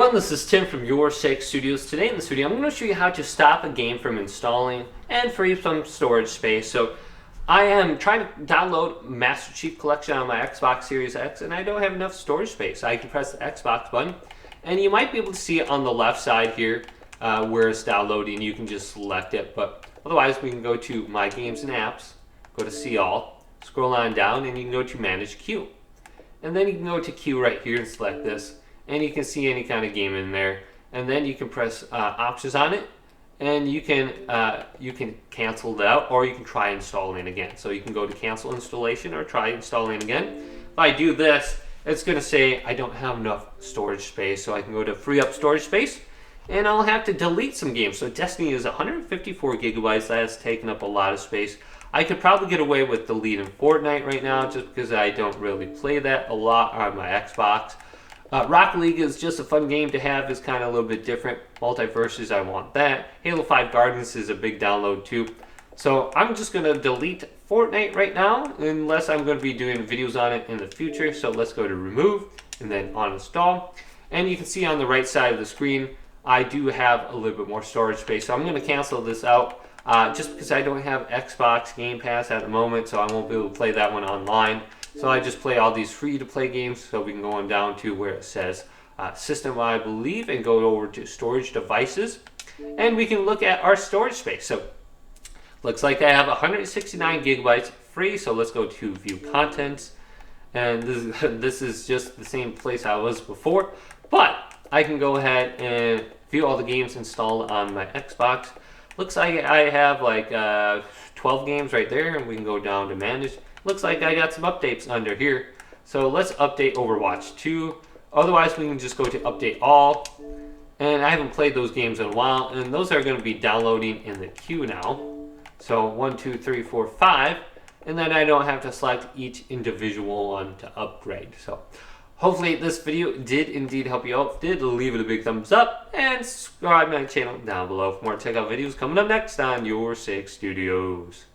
Well, this is Tim from YourSixGaming. Today in this video, I'm going to show you how to stop a game from installing and free up some storage space. So I am trying to download Master Chief Collection on my Xbox Series X, and I don't have enough storage space. I can press the Xbox button, and you might be able to see it on the left side here where it's downloading. You can just select it, but otherwise we can go to My Games and Apps, go to See All, scroll on down, and you can go to Manage Queue. And then you can go to Queue right here and select this. And you can see any kind of game in there, and then you can press options on it, and you can cancel it out, or you can try installing again. So you can go to cancel installation or try installing again. If I do this, it's going to say I don't have enough storage space, so I can go to free up storage space, and I'll have to delete some games. So Destiny is 154 gigabytes. That has taken up a lot of space. I could probably get away with deleting Fortnite right now, just because I don't really play that a lot on my Xbox. Rocket League is just a fun game to have. It's kind of a little bit different. Multiverses, I want that. Halo 5 Gardens is a big download too. So I'm just going to delete Fortnite right now, unless I'm going to be doing videos on it in the future. So let's go to remove and then uninstall. And you can see on the right side of the screen, I do have a little bit more storage space. So I'm going to cancel this out just because I don't have Xbox Game Pass at the moment, so I won't be able to play that one online. So I just play all these free-to-play games. So we can go on down to where it says System, I believe, and go over to Storage Devices. And we can look at our storage space. So looks like I have 169 gigabytes free. So let's go to View Contents. And this is just the same place I was before. But I can go ahead and view all the games installed on my Xbox. Looks like I have like 12 games right there. And we can go down to Manage. Looks like I got some updates under here. So let's update Overwatch 2. Otherwise, we can just go to Update All. And I haven't played those games in a while. And those are going to be downloading in the queue now. So 1, 2, 3, 4, 5. And then I don't have to select each individual one to upgrade. So hopefully this video did indeed help you out. If it did, leave it a big thumbs up. And subscribe to my channel down below for more tech out videos coming up next on Your Six Studios.